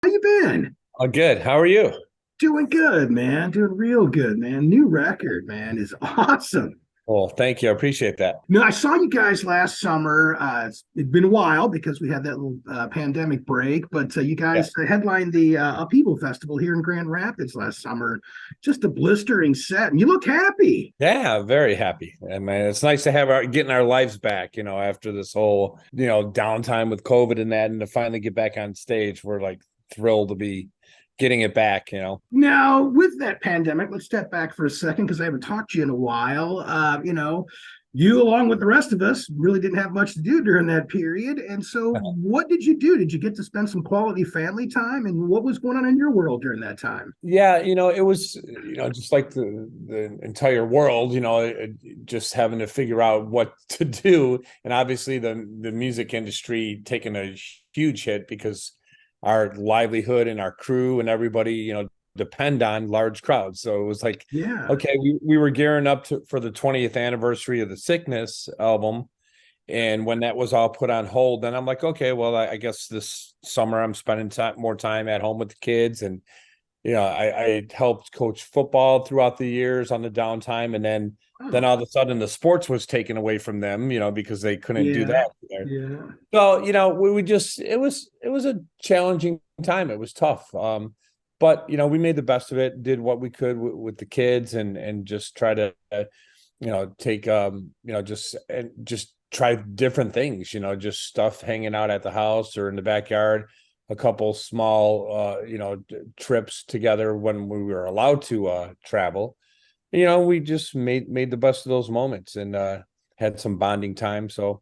How you been? Oh, good. How are you? Doing good, man. Doing real good, man. New record, man, is awesome. Well, thank you. I appreciate that. No, I saw you guys last summer. It'd been a while because we had that little pandemic break, but you Yeah. guys headlined the Upheaval Festival here in Grand Rapids last summer. Just a blistering set, and you look happy. Yeah, very happy. I mean, it's nice to have getting our lives back, after this whole, downtime with COVID and that, and to finally get back on stage. We're like thrilled to be getting it back. Now, with that pandemic, let's step back for a second because I haven't talked to you in a while. You, along with the rest of us, really didn't have much to do during that period. And so, what did you do? Did you get to spend some quality family time? And what was going on in your world during that time? Yeah, it was, just like the entire world, just having to figure out what to do. And obviously the music industry taking a huge hit because our livelihood and our crew and everybody, depend on large crowds. So it was like, Yeah. okay, we were gearing up for the 20th anniversary of the Sickness album. And when that was all put on hold, then I'm like, okay, well, I guess this summer I'm spending more time at home with the kids. And I helped coach football throughout the years on the downtime, and then Oh, all of a sudden the sports was taken away from them, because they couldn't do yeah. that. Yeah. So, we just it was a challenging time. It was tough. But we made the best of it, did what we could with the kids, and just try to take just try different things, just stuff hanging out at the house or in the backyard, a couple small trips together when we were allowed to travel. We just made the best of those moments, and had some bonding time. So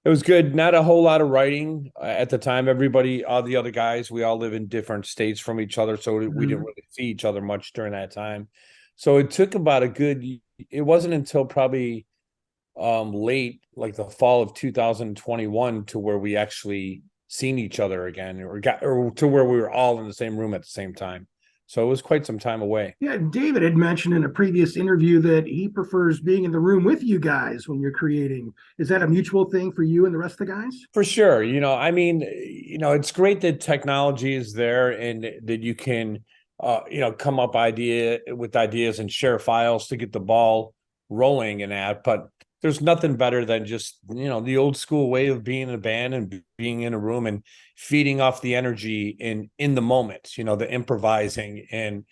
it was good. Not a whole lot of writing at the time. Everybody, all the other guys, we all live in different states from each other, so we didn't Mhm. really see each other much during that time. So it took about a good. It wasn't until probably late, like the fall of 2021, to where we actually seen each other again, or to where we were all in the same room at the same time. So it was quite some time away. Yeah, David had mentioned in a previous interview that he prefers being in the room with you guys when you're creating. Is that a mutual thing for you and the rest of the guys? For sure. I mean, it's great that technology is there and that you can, come up with ideas and share files to get the ball rolling and that. But there's nothing better than just, the old school way of being in a band and being in a room and feeding off the energy in the moment, the improvising. And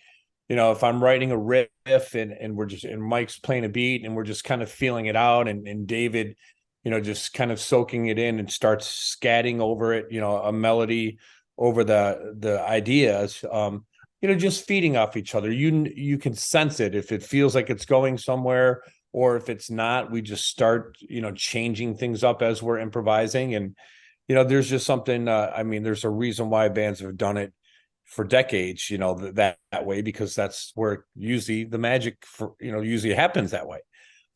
if I'm writing a riff and Mike's playing a beat and we're just kind of feeling it out, and David, just kind of soaking it in and starts scatting over it, a melody over the ideas, just feeding off each other. You can sense it if it feels like it's going somewhere, or if it's not, we just start, changing things up as we're improvising. And there's just something, I mean, there's a reason why bands have done it for decades, that way, because that's where usually the magic usually happens that way.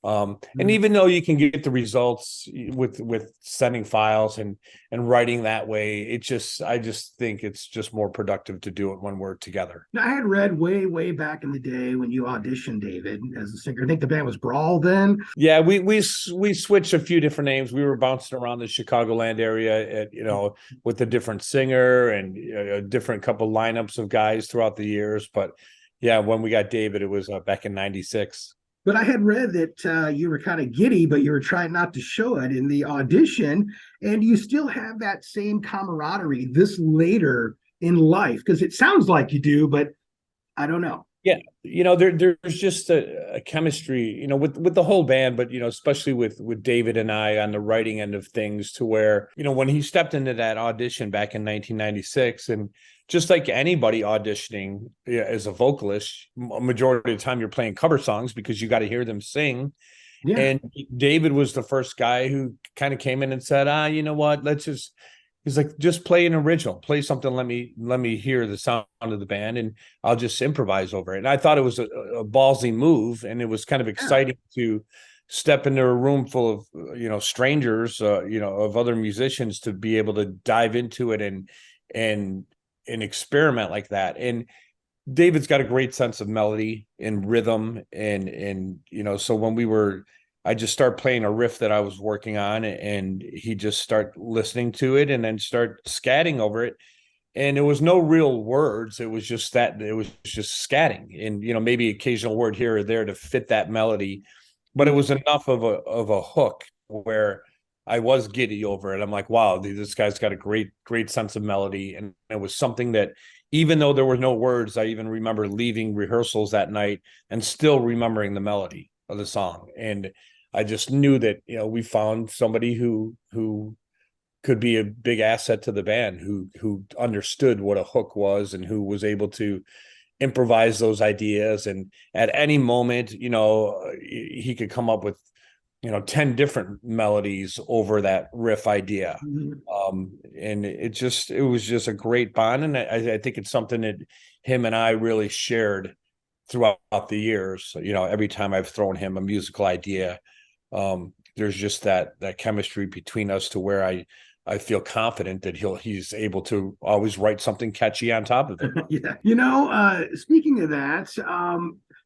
And Mhm. even though you can get the results with sending files and writing that way, I just think it's just more productive to do it when we're together. Now, I had read way back in the day when you auditioned David as a singer. I think the band was Brawl then. Yeah, we switched a few different names. We were bouncing around the Chicagoland area with a different singer and a different couple lineups of guys throughout the years. But yeah, when we got David, it was back in '96. But I had read that you were kind of giddy, but you were trying not to show it in the audition. And you still have that same camaraderie this later in life because it sounds like you do, but I don't know. Yeah, there's just a chemistry, with the whole band, but especially with David and I on the writing end of things, to where when he stepped into that audition back in 1996, and just like anybody auditioning, yeah, as a vocalist, a majority of the time you're playing cover songs because you got to hear them sing. Yeah. And David was the first guy who kind of came in and said, you know what, he's like, just play an original, play something. Let me hear the sound of the band, and I'll just improvise over it. And I thought it was a ballsy move, and it was kind of Yeah. exciting to step into a room full of strangers, of other musicians, to be able to dive into it and and experiment like that. And David's got a great sense of melody and rhythm, and so when I just start playing a riff that I was working on, and he just start listening to it and then start scatting over it. and there was no real words. It was just scatting, and maybe occasional word here or there to fit that melody, but it was enough of a hook where I was giddy over it. I'm like, wow, this guy's got a great sense of melody. And it was something that, even though there were no words, I even remember leaving rehearsals that night and still remembering the melody of the song. And I just knew that, we found somebody who could be a big asset to the band, who understood what a hook was and who was able to improvise those ideas. And at any moment, he could come up with 10 different melodies over that riff idea. And it was just a great bond. And I think it's something that him and I really shared throughout the years. Every time I've thrown him a musical idea, there's just that chemistry between us to where I feel confident that he's able to always write something catchy on top of it. Yeah. Speaking of that,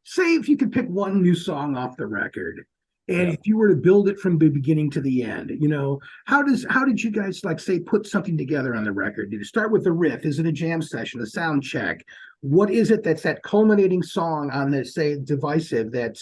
say if you could pick one new song off the record, and if you were to build it from the beginning to the end, how did you guys put something together on the record? Did it start with a riff? Is it a jam session, a sound check? What is it that's that culminating song on the, say, Divisive, that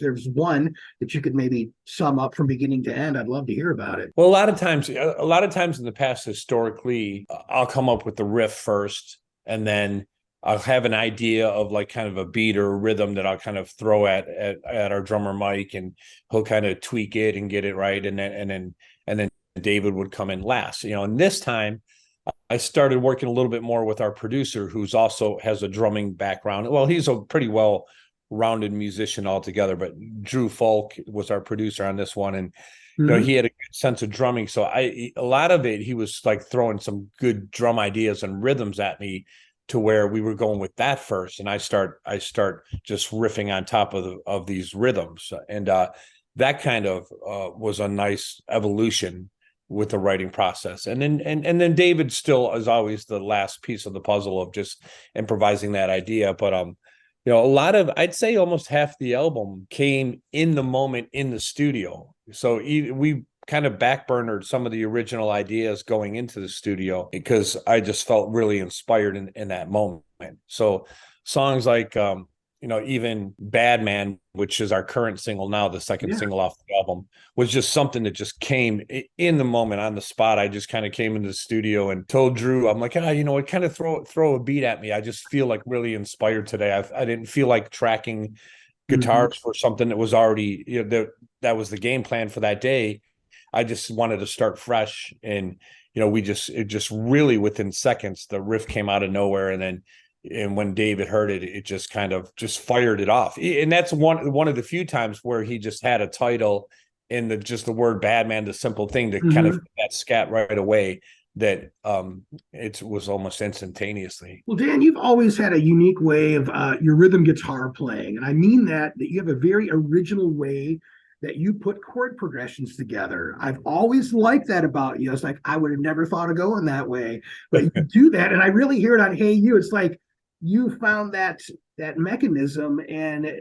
there's one that you could maybe sum up from beginning to end? I'd love to hear about it. Well, a lot of times in the past, historically, I'll come up with the riff first, and then I'll have an idea of kind of a beat or a rhythm that I'll kind of throw at our drummer Mike, and he'll kind of tweak it and get it right. And then David would come in last, and this time I started working a little bit more with our producer, who's also has a drumming background. Well, he's a pretty well-rounded musician altogether, but Drew Falk was our producer on this one. And he had a good sense of drumming. So a lot of it, he was throwing some good drum ideas and rhythms at me, to where we were going with that first, and I start just riffing on top of these rhythms, and that kind of was a nice evolution with the writing process. And then David still is always the last piece of the puzzle of just improvising that idea. But a lot of, I'd say almost half the album came in the moment in the studio. So we kind of backburnered some of the original ideas going into the studio, because I just felt really inspired in that moment. So songs like, even Bad Man, which is our current single now, the second single off the album, was just something that just came in the moment, on the spot. I just kind of came into the studio and told Drew, I'm like, what kind of throw a beat at me. I just feel really inspired today. I didn't feel like tracking guitars for something that was already, that was the game plan for that day. I just wanted to start fresh, and it just really within seconds, the riff came out of nowhere, and when David heard it, it just kind of just fired it off. And that's one of the few times where he just had a title in the word Bad Man, the simple thing to kind of that scat right away, that it was almost instantaneously. Well, Dan, you've always had a unique way of your rhythm guitar playing, and I mean that you have a very original way that you put chord progressions together. I've always liked that about you. It's I would have never thought of going that way, but you do that. And I really hear it on Hey You. It's you found that mechanism, and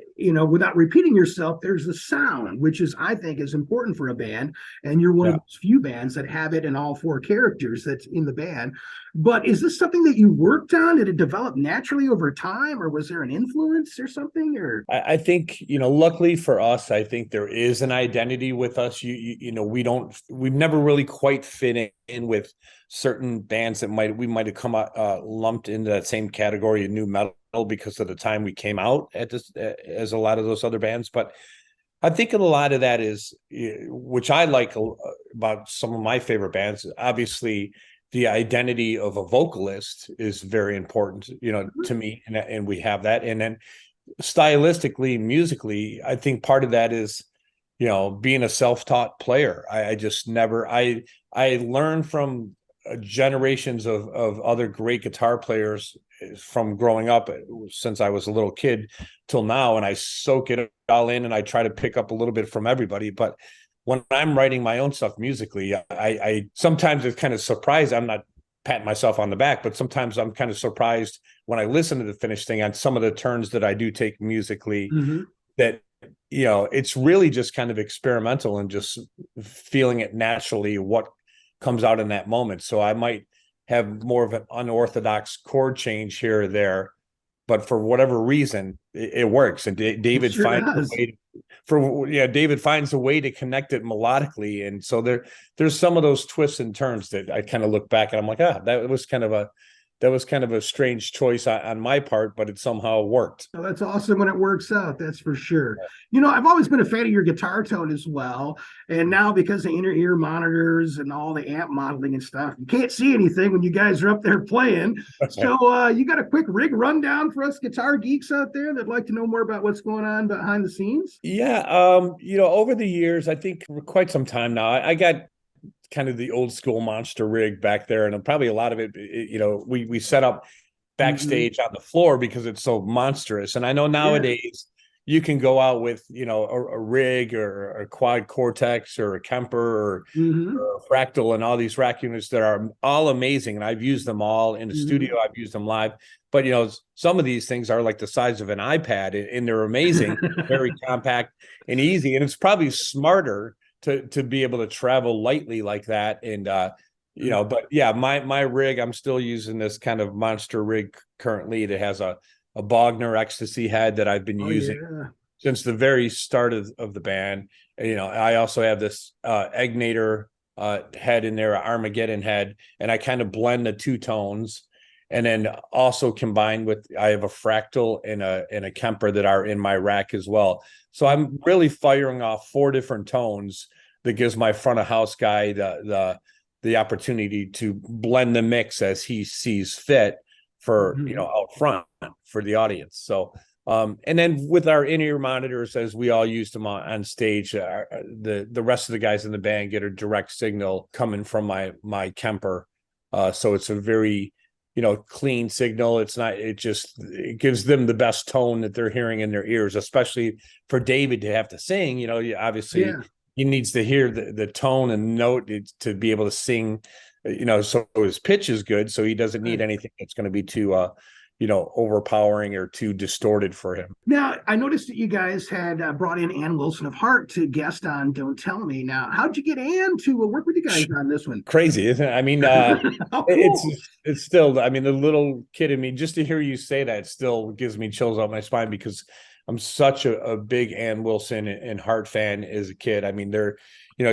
without repeating yourself, there's the sound, which I think is important for a band, and you're one of those few bands that have it in all four characters that's in the band. But is this something that you worked on? Did it develop naturally over time, or was there an influence or something? Or I think, luckily for us, I think there is an identity with us. We've never really quite fit in with certain bands that we might have come lumped into that same category of new metal, because of the time we came out as a lot of those other bands. But I think a lot of that is, which I like about some of my favorite bands, obviously the identity of a vocalist is very important, to me, and we have that. And then stylistically, musically, I think part of that is, being a self-taught player. I learned from generations of other great guitar players from growing up since I was a little kid till now, and I soak it all in, and I try to pick up a little bit from everybody. But when I'm writing my own stuff musically, I sometimes it's kind of surprised. I'm not patting myself on the back, but sometimes I'm kind of surprised when I listen to the finished thing on some of the turns that I do take musically, that it's really just kind of experimental and just feeling it naturally, what comes out in that moment. So I might have more of an unorthodox chord change here or there, but for whatever reason, it works. And David sure finds does. a way David finds a way to connect it melodically. And so there's some of those twists and turns that I kind of look back and I'm like, that was kind of a strange choice on my part, but it somehow worked. Oh, that's awesome when it works out, that's for sure. You know, I've always been a fan of your guitar tone as well. And now because of inner ear monitors and all the amp modeling and stuff, you can't see anything when you guys are up there playing. So you got a quick rig rundown for us guitar geeks out there that'd like to know more about what's going on behind the scenes? Yeah. Over the years, I think for quite some time now, I got kind of the old school monster rig back there, and probably a lot of it, we set up backstage on the floor because it's so monstrous. And I know nowadays you can go out with a rig or a quad cortex or a Kemper or a fractal and all these rack units that are all amazing, and I've used them all in the studio, I've used them live, but some of these things are like the size of an iPad, and they're amazing, very compact and easy, and it's probably smarter to be able to travel lightly like that. And but yeah, my rig, I'm still using this kind of monster rig currently that has a Bogner ecstasy head that I've been using since the very start of the band. I also have this Egnator head in there, Armageddon head, and I kind of blend the two tones. And then also combined with, I have a fractal and a Kemper that are in my rack as well. So I'm really firing off 4 different tones that gives my front of house guy the opportunity to blend the mix as he sees fit for out front for the audience. So and then with our in-ear monitors, as we all use them on stage, the rest of the guys in the band get a direct signal coming from my Kemper. So it's a very clean signal. It gives them the best tone that they're hearing in their ears, especially for David to have to sing. Obviously he needs to hear the tone and note to be able to sing, so his pitch is good, so he doesn't need anything that's going to be too overpowering or too distorted for him. Now, I noticed that you guys had brought in Ann Wilson of Heart to guest on Don't Tell Me. Now, how'd you get Ann to work with you guys on this one? Crazy, isn't it? I mean, cool. it's still, I mean, the little kid in me, just to hear you say that still gives me chills up my spine, because I'm such a big Ann Wilson and Heart fan as a kid. I mean,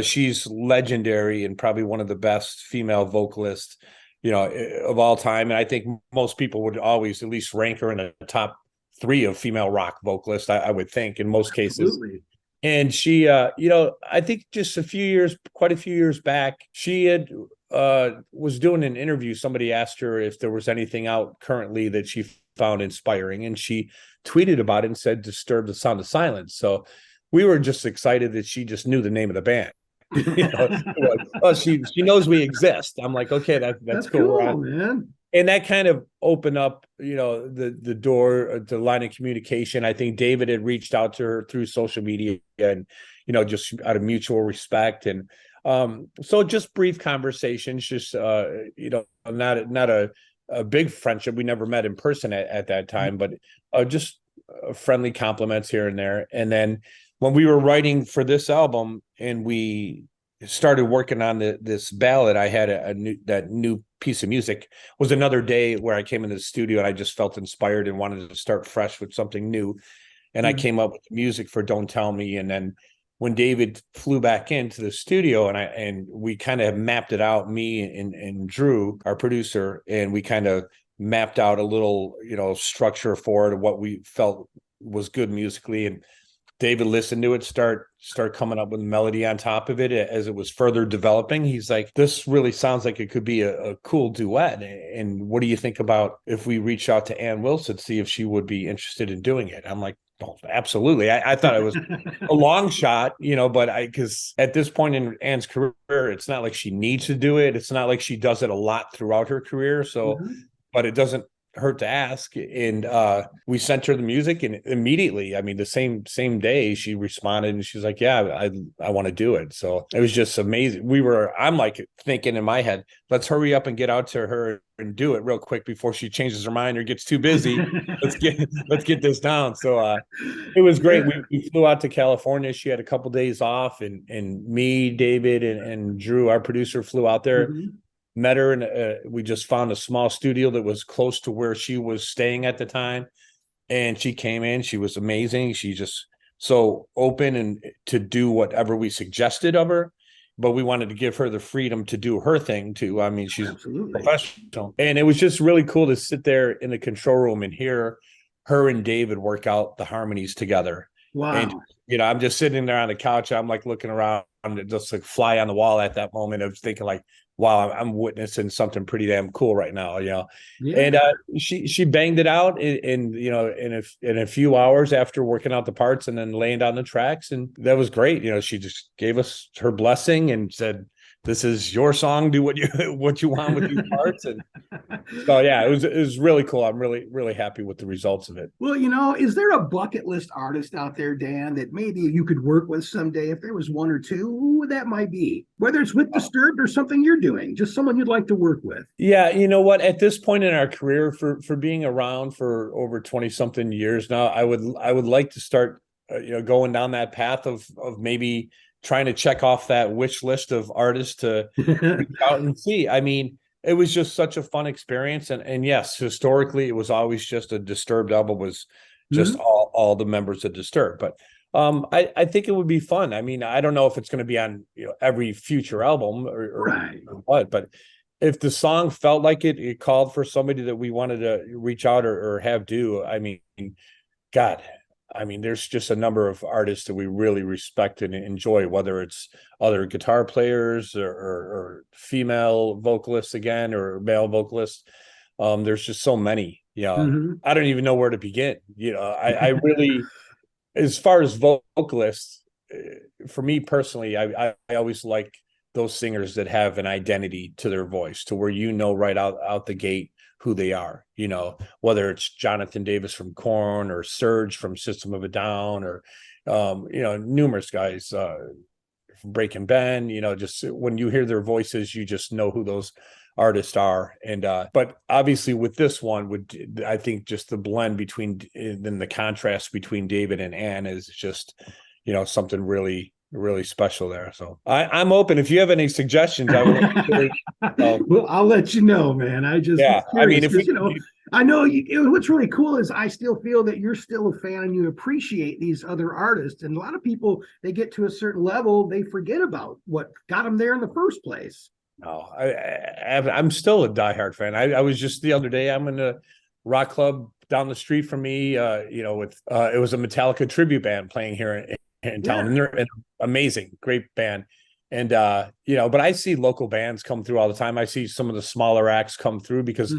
she's legendary and probably one of the best female vocalists of all time. And I think most people would always at least rank her in the top 3 of female rock vocalists, I would think, in most cases. And she, I think just quite a few years back, she had was doing an interview. Somebody asked her if there was anything out currently that she found inspiring, and she tweeted about it and said Disturbed, the Sound of Silence. So we were just excited that she just knew the name of the band. She knows we exist. I'm like, okay, that's cool, man. And that kind of opened up the door, the line of communication. I think David had reached out to her through social media, and just out of mutual respect. And so just brief conversations, just not a big friendship. We never met in person at that time, but just friendly compliments here and there. And then when we were writing for this album and we started working on this ballad, I had that new piece of music. Was another day where I came into the studio and I just felt inspired and wanted to start fresh with something new. And I came up with music for Don't Tell Me. And then when David flew back into the studio and we kind of mapped it out, me and Drew, our producer, and we kind of mapped out a little, structure for it, what we felt was good musically. And David listened to it, start coming up with melody on top of it as it was further developing. He's like, this really sounds like it could be a cool duet. And what do you think about if we reach out to Ann Wilson, see if she would be interested in doing it? I'm like, oh, absolutely. I thought it was a long shot, but because at this point in Ann's career, it's not like she needs to do it. It's not like she does it a lot throughout her career. So, but it doesn't hurt to ask. And we sent her the music, and immediately, I mean, the same day she responded and she's like, yeah, I want to do it. So it was just amazing. I'm like thinking in my head, let's hurry up and get out to her and do it real quick before she changes her mind or gets too busy. let's get this down. So it was great. We flew out to California. She had a couple days off, and me, David, and Drew, our producer, flew out there. met her, and we just found a small studio that was close to where she was staying at the time. And she came in, she was amazing. She just so open and to do whatever we suggested of her, but we wanted to give her the freedom to do her thing too. I mean, she's Absolutely professional. And it was just really cool to sit there in the control room and hear her and David work out the harmonies together. Wow. And, I'm just sitting there on the couch. I'm like looking around, just like fly on the wall at that moment of thinking like, wow, I'm witnessing something pretty damn cool right now, Yeah. And she banged it out in in a few hours after working out the parts and then laying down the tracks, and that was great. She just gave us her blessing and said, "This is your song. Do what you want with these parts." And so yeah, it was really cool. I'm really happy with the results of it. Well, is there a bucket list artist out there, Dan, that maybe you could work with someday? If there was one or two, who that might be? Whether it's with Disturbed or something you're doing, just someone you'd like to work with. Yeah, you know what? At this point in our career, for being around for over 20 something years now, I would like to start, going down that path of maybe trying to check off that wish list of artists to reach out and see. I mean, it was just such a fun experience, and yes, historically, it was always just a Disturbed album was just all the members of Disturbed, but. I think it would be fun. I mean, I don't know if it's going to be on every future album or what, but if the song felt like it called for somebody that we wanted to reach out or have do, I mean, God, I mean, there's just a number of artists that we really respect and enjoy, whether it's other guitar players or female vocalists again, or male vocalists. There's just so many, I don't even know where to begin. I really, as far as vocalists, for me personally, I always like those singers that have an identity to their voice, to where right out the gate who they are. Whether it's Jonathan Davis from Korn or Serge from System of a Down, or numerous guys from Breaking Ben. Just when you hear their voices, you just know who those artists are. And but obviously with this one, I think just the blend between, then the contrast between David and Ann is just something really special there. So I'm open. If you have any suggestions, I will. Well, I'll let you know, man. I mean, if I know what's really cool is I still feel that you're still a fan and you appreciate these other artists. And a lot of people, they get to a certain level, they forget about what got them there in the first place. No, I'm still a diehard fan. I was just the other day, I'm in a rock club down the street from me, with it was a Metallica tribute band playing here in town, and they're an amazing, great band. And but I see local bands come through all the time. I see some of the smaller acts come through because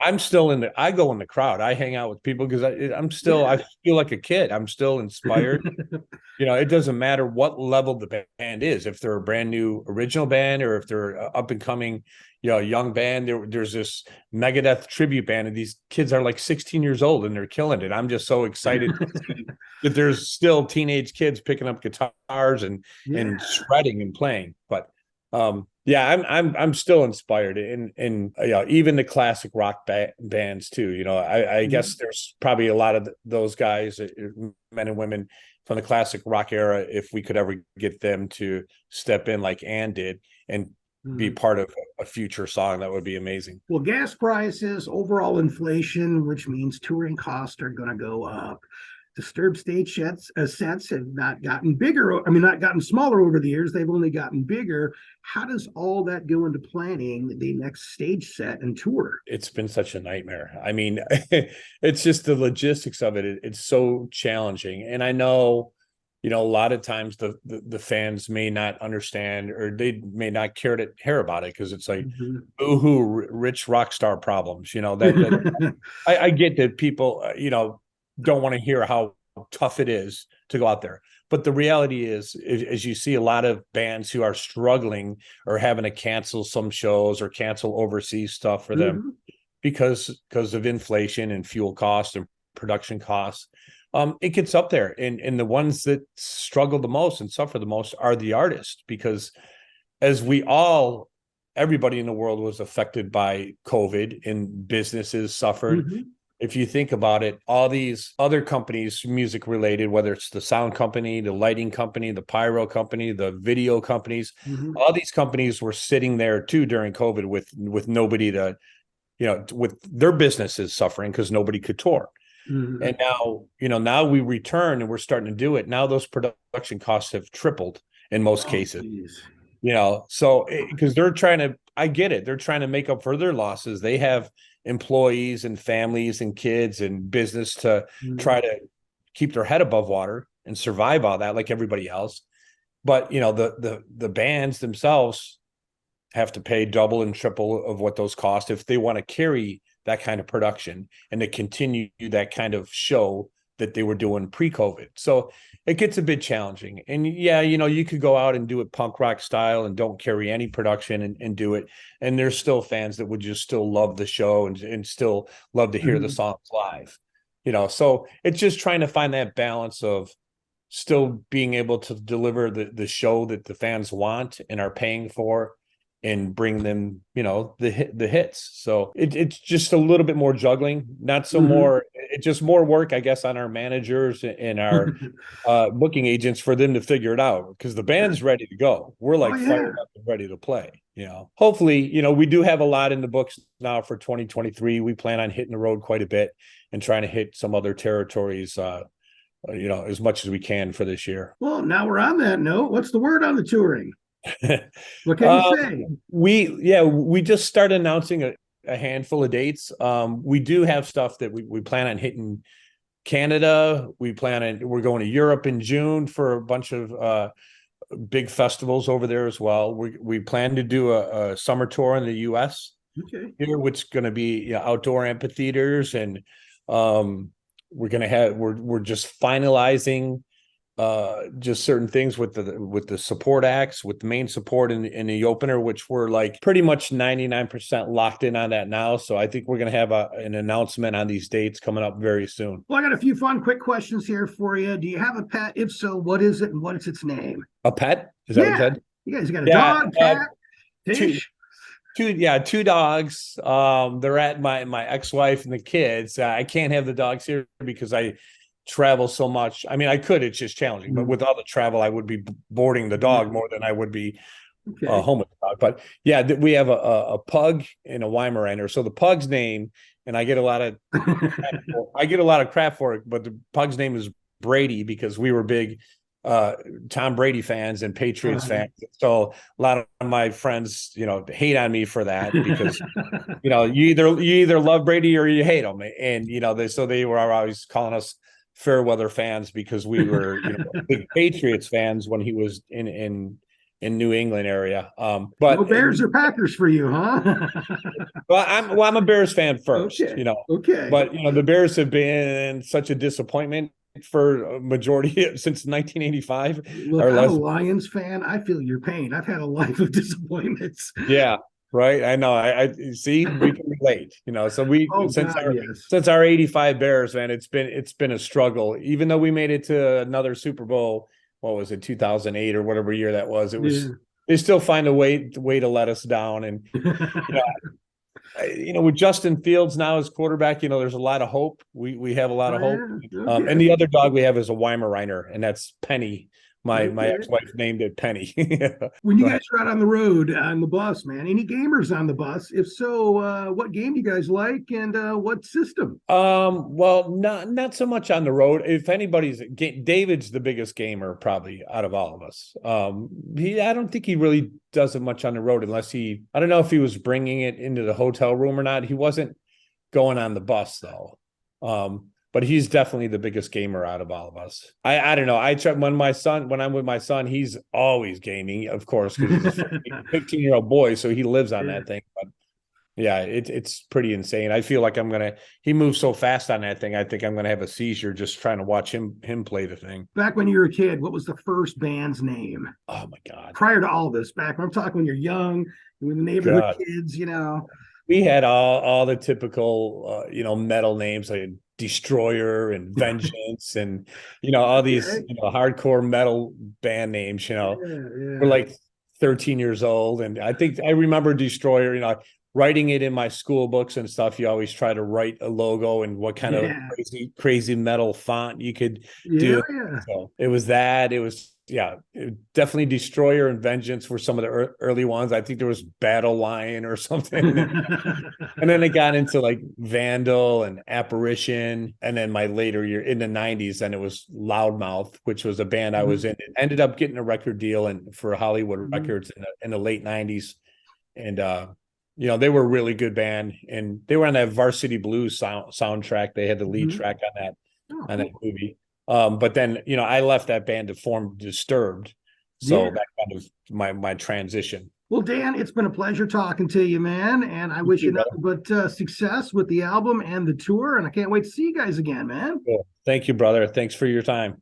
I'm still I go in the crowd. I hang out with people because I'm still, I feel like a kid. I'm still inspired. It doesn't matter what level the band is. If they're a brand new original band, or if they're up and coming, young band, there's this Megadeth tribute band, and these kids are like 16 years old and they're killing it. I'm just so excited that there's still teenage kids picking up guitars and shredding and playing. But I'm still inspired, and even the classic rock bands too. I guess there's probably a lot of those guys, men and women from the classic rock era. If we could ever get them to step in like Ann did and be part of a future song, that would be amazing. Well, gas prices, overall inflation, which means touring costs are going to go up. Disturbed stage sets have not gotten bigger. I mean, not gotten smaller over the years. They've only gotten bigger. How does all that go into planning the next stage set and tour? It's been such a nightmare. I mean, it's just the logistics of it. It's so challenging. And I know, a lot of times the fans may not understand, or they may not care to hear about it, because it's like, boo-hoo, rich rock star problems. I get that people, don't want to hear how tough it is to go out there. But the reality is you see a lot of bands who are struggling or having to cancel some shows or cancel overseas stuff for them because of inflation and fuel costs and production costs. It gets up there, and the ones that struggle the most and suffer the most are the artists, because as everybody in the world was affected by COVID and businesses suffered. if you think about it, all these other companies, music related, whether it's the sound company, the lighting company, the pyro company, the video companies, all these companies were sitting there too during COVID with nobody to, with their businesses suffering because nobody could tour. And now, now we return and we're starting to do it. Now those production costs have tripled in most cases. Geez. So because they're trying to, I get it, they're trying to make up for their losses. They have employees and families and kids and business to try to keep their head above water and survive all that like everybody else. But the bands themselves have to pay double and triple of what those cost if they want to carry that kind of production and to continue that kind of show that they were doing pre-COVID. So it gets a bit challenging. And yeah, you could go out and do it punk rock style and don't carry any production and do it. And there's still fans that would just still love the show and still love to hear the songs live. So it's just trying to find that balance of still being able to deliver the show that the fans want and are paying for, and bring them, the hits. So it's just a little bit more juggling, not so more. It's just more work, I guess, on our managers and our booking agents for them to figure it out, because the band's ready to go. We're like fired up and ready to play. Hopefully, we do have a lot in the books now for 2023. We plan on hitting the road quite a bit and trying to hit some other territories, as much as we can for this year. Well, now we're on that note. What's the word on the touring? What can you say? We just started announcing a handful of dates. We do have stuff that we plan on hitting Canada. We're going to Europe in June for a bunch of big festivals over there as well. We plan to do a summer tour in the US here, which is going to be outdoor amphitheaters, and we're just finalizing just certain things with the support acts, with the main support in the opener, which we're like pretty much 99% locked in on that now. So I think we're going to have an announcement on these dates coming up very soon. Well, I got a few fun, quick questions here for you. Do you have a pet? If so, what is it and what is its name? A pet? Is that what you said? You guys got a dog, cat, fish? Two dogs. They're at my ex-wife and the kids. I can't have the dogs here because I travel so much. I mean, I could, it's just challenging, but with all the travel, I would be boarding the dog more than I would be home with the dog. But yeah, we have a pug and a Weimaraner. So the pug's name, and I get a lot of crap for it, but the pug's name is Brady because we were big Tom Brady fans and Patriots fans. So a lot of my friends, hate on me for that because you either love Brady or you hate him. And they were always calling us fair weather fans because we were big Patriots fans when he was in New England area. But no Bears or Packers for you, huh? I'm a Bears fan first, Okay. But the Bears have been such a disappointment for a majority since 1985. Look, I'm a Lions fan. I feel your pain. I've had a life of disappointments. Yeah. Right. I know. I see we can relate, So since our 85 Bears, man, it's been a struggle, even though we made it to another Super Bowl. What was it, 2008 or whatever year that was? It was, they still find a way to let us down. And, with Justin Fields now as quarterback, there's a lot of hope. We have a lot of hope. And the other dog we have is a Weimaraner, and that's Penny. My ex-wife named it Penny. When you guys are out on the road on the bus, man, any gamers on the bus? If so, what game do you guys like and what system? Well, not so much on the road. If anybody's David's the biggest gamer probably out of all of us. I don't think he really does it much on the road unless I don't know if he was bringing it into the hotel room or not. He wasn't going on the bus though. But he's definitely the biggest gamer out of all of us. I don't know. I try when I'm with my son, he's always gaming, of course, because he's a 15-year-old boy, so he lives on that thing. But yeah, it's pretty insane. I feel like he moves so fast on that thing. I think I'm gonna have a seizure just trying to watch him play the thing. Back when you were a kid, what was the first band's name? Oh my God. Prior to all this, back when I'm talking when you're young, when the neighborhood kids, We had all the typical metal names like Destroyer and Vengeance and all these hardcore metal band names. We're like 13 years old, and I think I remember Destroyer. writing it in my school books and stuff, you always try to write a logo and what kind of Yeah. crazy metal font you could Yeah, do. yeah. So it was that. It was definitely Destroyer and Vengeance were some of the early ones. I think there was Battle Lion or something. And then it got into like Vandal and Apparition. And then my later year in the 90s, then it was Loudmouth, which was a band I was in. It ended up getting a record deal and for Hollywood Records in the late 90s. And you know, they were a really good band, and they were on that Varsity Blues soundtrack. They had the lead track on that movie. But then, you know, I left that band to form Disturbed. So that kind of my transition. Well, Dan, it's been a pleasure talking to you, man. And I wish you nothing but success with the album and the tour. And I can't wait to see you guys again, man. Cool. Thank you, brother. Thanks for your time.